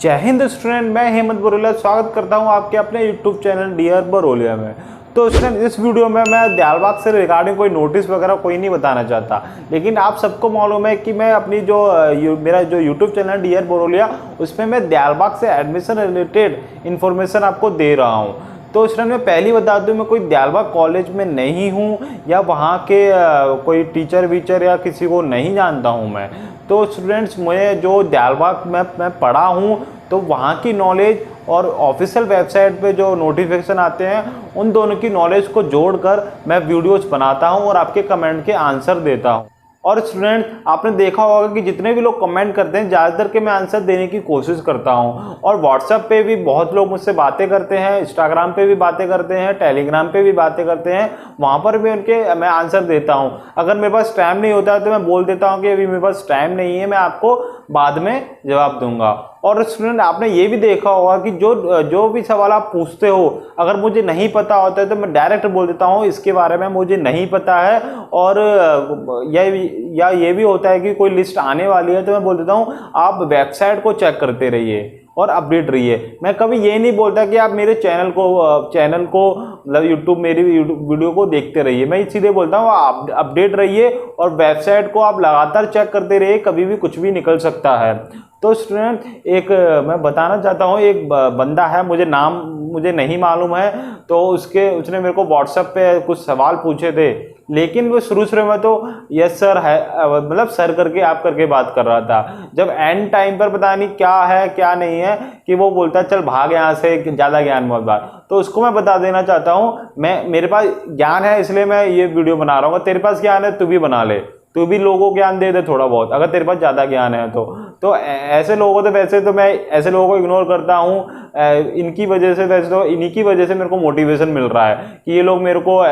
जय हिंद स्टूडेंट, मैं हेमंत बरोलिया स्वागत करता हूं आपके अपने यूट्यूब चैनल डियर बरोलिया में। तो स्टूडेंट, इस वीडियो में मैं दयालबाग से रिगार्डिंग कोई नोटिस वगैरह कोई नहीं बताना चाहता, लेकिन आप सबको मालूम है कि मैं अपनी मेरा जो यूट्यूब चैनल है डियर बरोलिया, उसमें मैं दयालबाग से एडमिशन रिलेटेड इन्फॉर्मेशन आपको दे रहा हूँ। तो स्टूडेंट, मैं पहली बता दूं, मैं कोई दयालबाग कॉलेज में नहीं हूं या वहां के कोई टीचर वीचर या किसी को नहीं जानता हूं मैं। तो स्टूडेंट्स, मुझे जो दयालबाग में मैं पढ़ा हूं, तो वहां की नॉलेज और ऑफिशियल वेबसाइट पे जो नोटिफिकेशन आते हैं, उन दोनों की नॉलेज को जोड़कर मैं वीडियोस बनाता हूं और आपके कमेंट के आंसर देता हूं। और स्टूडेंट, आपने देखा होगा कि जितने भी लोग कमेंट करते हैं, ज़्यादातर के मैं आंसर देने की कोशिश करता हूं। और व्हाट्सएप पे भी बहुत लोग मुझसे बातें करते हैं, इंस्टाग्राम पे भी बातें करते हैं, टेलीग्राम पे भी बातें करते हैं, वहाँ पर भी उनके मैं आंसर देता हूं। अगर मेरे पास टाइम नहीं होता है तो मैं बोल देता हूं कि अभी मेरे पास टाइम नहीं है, मैं आपको बाद में जवाब दूंगा। और स्टूडेंट, आपने ये भी देखा होगा कि जो भी सवाल आप पूछते हो, अगर मुझे नहीं पता होता है तो मैं डायरेक्ट बोल देता हूँ इसके बारे में मुझे नहीं पता है। और या ये भी होता है कि कोई लिस्ट आने वाली है तो मैं बोल देता हूँ आप वेबसाइट को चेक करते रहिए और अपडेट रहिए। मैं कभी ये नहीं बोलता कि आप मेरे चैनल को मतलब यूट्यूब मेरी वीडियो को देखते रहिए। मैं सीधे बोलता हूँ आप अपडेट रहिए और वेबसाइट को आप लगातार चेक करते रहिए, कभी भी कुछ भी निकल सकता है। तो स्टूडेंट, एक मैं बताना चाहता हूँ, एक बंदा है, मुझे नहीं मालूम है, तो उसने मेरे को व्हाट्सएप पे कुछ सवाल पूछे थे, लेकिन वो शुरू में तो यस सर है मतलब सर करके आप करके बात कर रहा था। जब एंड टाइम पर पता नहीं क्या है क्या नहीं है कि वो बोलता है चल भाग यहाँ से, ज़्यादा ज्ञान मत बात। तो उसको मैं बता देना चाहता हूँ, मेरे पास ज्ञान है इसलिए मैं ये वीडियो बना रहा हूँ। तेरे पास ज्ञान है, तू भी बना ले, तू भी लोगों को ज्ञान दे दे थोड़ा बहुत, अगर तेरे पास ज़्यादा ज्ञान है तो ऐसे लोगों को, वैसे तो मैं ऐसे लोगों को इग्नोर करता हूँ। इनकी वजह से, वैसे तो इन्हीं की वजह से मेरे को मोटिवेशन मिल रहा है कि ये लोग मेरे को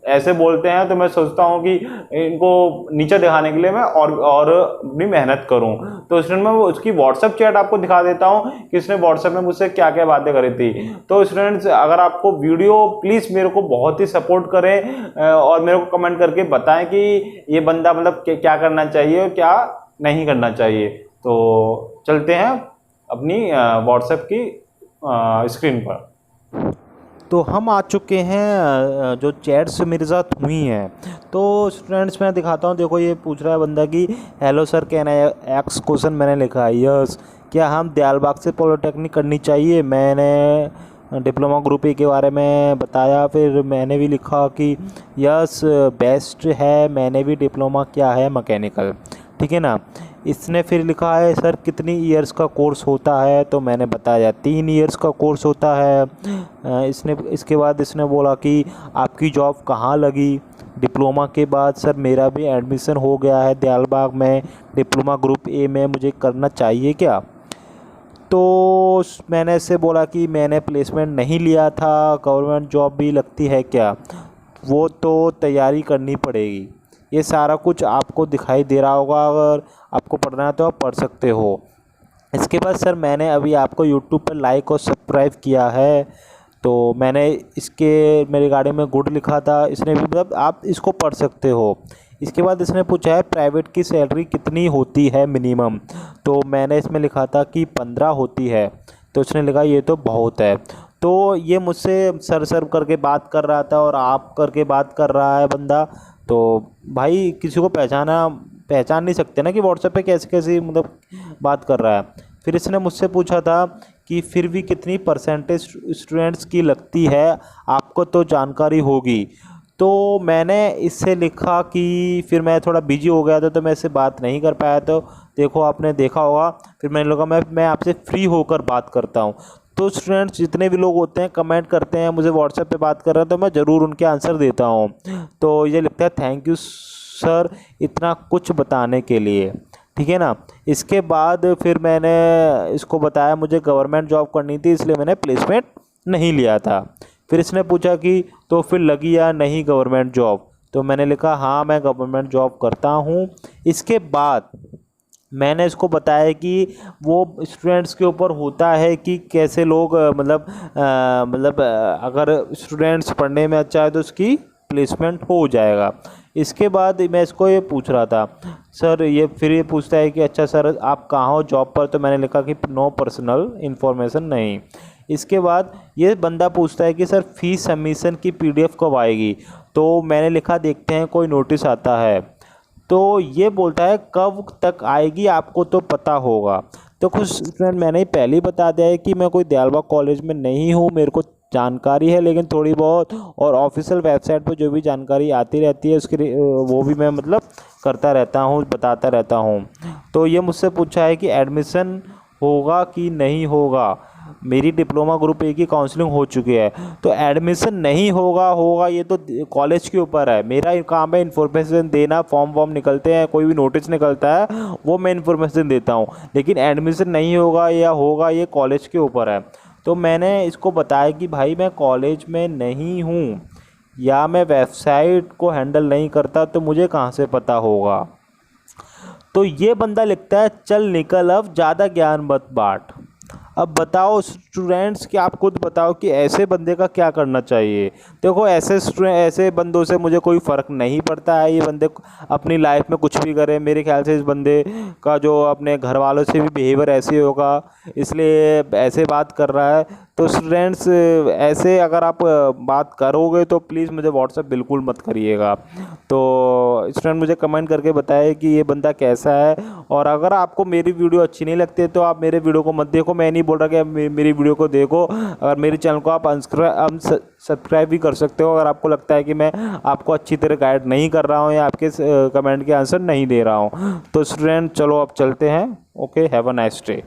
ऐसे बोलते हैं, तो मैं सोचता हूँ कि इनको नीचे दिखाने के लिए मैं और अपनी मेहनत करूँ। तो स्टूडेंट, मैं उसकी व्हाट्सएप चैट आपको दिखा देता हूँ कि इसने व्हाट्सएप में मुझसे क्या क्या बातें करी थी। तो स्टूडेंट्स, अगर आपको वीडियो, प्लीज़ मेरे को बहुत ही सपोर्ट करें और मेरे को कमेंट करके बताएं कि ये बंदा मतलब क्या करना चाहिए और क्या नहीं करना चाहिए। तो चलते हैं अपनी व्हाट्सएप की स्क्रीन पर। तो हम आ चुके हैं जो चैट से मेरे साथ हुई हैं। तो स्टूडेंट्स, मैं दिखाता हूँ। देखो, ये पूछ रहा है बंदा कि hello sir, can I x question. मैंने लिखा है यस, क्या हम दयालबाग से पॉलिटेक्निक करनी चाहिए। मैंने डिप्लोमा ग्रुप ए के बारे में बताया। फिर मैंने भी लिखा कि यस बेस्ट है, मैंने भी डिप्लोमा किया है मैकेनिकल, ठीक है ना। इसने फिर लिखा है सर कितनी ईयर्स का कोर्स होता है, तो मैंने बताया 3 ईयर्स का कोर्स होता है। इसके बाद इसने बोला कि आपकी जॉब कहाँ लगी डिप्लोमा के बाद। सर मेरा भी एडमिशन हो गया है दयालबाग में, डिप्लोमा ग्रुप ए में, मुझे करना चाहिए क्या। तो मैंने इससे बोला कि मैंने प्लेसमेंट नहीं लिया था, गवर्नमेंट जॉब भी लगती है क्या, वो तो तैयारी करनी पड़ेगी। ये सारा कुछ आपको दिखाई दे रहा होगा, अगर आपको पढ़ना है तो आप पढ़ सकते हो। इसके बाद सर मैंने अभी आपको यूट्यूब पर लाइक और सब्सक्राइब किया है, तो मैंने मेरे गाड़ी में गुड लिखा था। इसने भी मतलब आप इसको पढ़ सकते हो। इसके बाद इसने पूछा है प्राइवेट की सैलरी कितनी होती है मिनिमम, तो मैंने इसमें लिखा था कि 15 होती है। तो इसने लिखा ये तो बहुत है। तो ये मुझसे सर करके बात कर रहा था और आप करके बात कर रहा है बंदा। तो भाई, किसी को पहचान नहीं सकते ना कि व्हाट्सएप पे कैसे कैसी मतलब बात कर रहा है। फिर इसने मुझसे पूछा था कि फिर भी कितनी परसेंटेज स्टूडेंट्स की लगती है, आपको तो जानकारी होगी। तो मैंने इससे लिखा कि फिर मैं थोड़ा बिजी हो गया था तो मैं इससे बात नहीं कर पाया। तो देखो, आपने देखा होगा। फिर मैंने लगा मैं आपसे फ्री होकर बात करता हूँ। तो स्टूडेंट्स, जितने भी लोग होते हैं कमेंट करते हैं, मुझे व्हाट्सएप पे बात कर रहे हैं, तो मैं ज़रूर उनके आंसर देता हूँ। तो ये लिखता है थैंक यू सर इतना कुछ बताने के लिए, ठीक है ना। इसके बाद फिर मैंने इसको बताया मुझे गवर्नमेंट जॉब करनी थी, इसलिए मैंने प्लेसमेंट नहीं लिया था। फिर इसने पूछा कि तो फिर लगी या नहीं गवर्नमेंट जॉब, तो मैंने लिखा हाँ मैं गवर्नमेंट जॉब करता हूँ। इसके बाद मैंने इसको बताया कि वो स्टूडेंट्स के ऊपर होता है कि कैसे लोग अगर स्टूडेंट्स पढ़ने में अच्छा है तो उसकी प्लेसमेंट हो जाएगा। इसके बाद मैं इसको ये पूछ रहा था सर, ये फिर ये पूछता है कि अच्छा सर आप कहाँ हो जॉब पर, तो मैंने लिखा कि नो पर्सनल इन्फॉर्मेशन नहीं। इसके बाद ये बंदा पूछता है कि सर फीस सबमिशन की PDF कब आएगी, तो मैंने लिखा देखते हैं कोई नोटिस आता है। तो ये बोलता है कब तक आएगी आपको तो पता होगा। तो कुछ स्टूडेंट मैंने ही पहले ही बता दिया है कि मैं कोई दयालबाग कॉलेज में नहीं हूँ, मेरे को जानकारी है लेकिन थोड़ी बहुत, और ऑफिशियल वेबसाइट पर जो भी जानकारी आती रहती है उसकी वो भी मैं मतलब करता रहता हूँ, बताता रहता हूँ। तो ये मुझसे पूछा है कि एडमिशन होगा कि नहीं होगा, मेरी डिप्लोमा ग्रुप ए की काउंसलिंग हो चुकी है, तो एडमिशन नहीं होगा ये तो कॉलेज के ऊपर है। मेरा काम है इन्फॉर्मेशन देना, फॉर्म निकलते हैं, कोई भी नोटिस निकलता है वो मैं इन्फॉर्मेशन देता हूँ, लेकिन एडमिशन नहीं होगा या होगा ये कॉलेज के ऊपर है। तो मैंने इसको बताया कि भाई मैं कॉलेज में नहीं हूँ या मैं वेबसाइट को हैंडल नहीं करता, तो मुझे कहाँ से पता होगा। तो ये बंदा लिखता है चल निकल अब ज़्यादा ज्ञान मत बांट। अब बताओ स्टूडेंट्स कि आप खुद बताओ कि ऐसे बंदे का क्या करना चाहिए। देखो ऐसे बंदों से मुझे कोई फ़र्क नहीं पड़ता है, ये बंदे अपनी लाइफ में कुछ भी करे, मेरे ख्याल से इस बंदे का जो अपने घर वालों से भी बिहेवियर ऐसे होगा, इसलिए ऐसे बात कर रहा है। तो स्टूडेंट्स ऐसे अगर आप बात करोगे तो प्लीज़ मुझे व्हाट्सएप बिल्कुल मत करिएगा। तो स्टूडेंट मुझे कमेंट करके बताएं कि ये बंदा कैसा है, और अगर आपको मेरी वीडियो अच्छी नहीं लगती है तो आप मेरे वीडियो को मत देखो। मैं नहीं बोल रहा कि आप मेरी वीडियो को देखो, अगर मेरे चैनल को आप सब्सक्राइब भी कर सकते हो अगर आपको लगता है कि मैं आपको अच्छी तरह गाइड नहीं कर रहा हूँ या आपके कमेंट के आंसर नहीं दे रहा हूँ। तो स्टूडेंट चलो अब चलते हैं। Okay, have a nice day.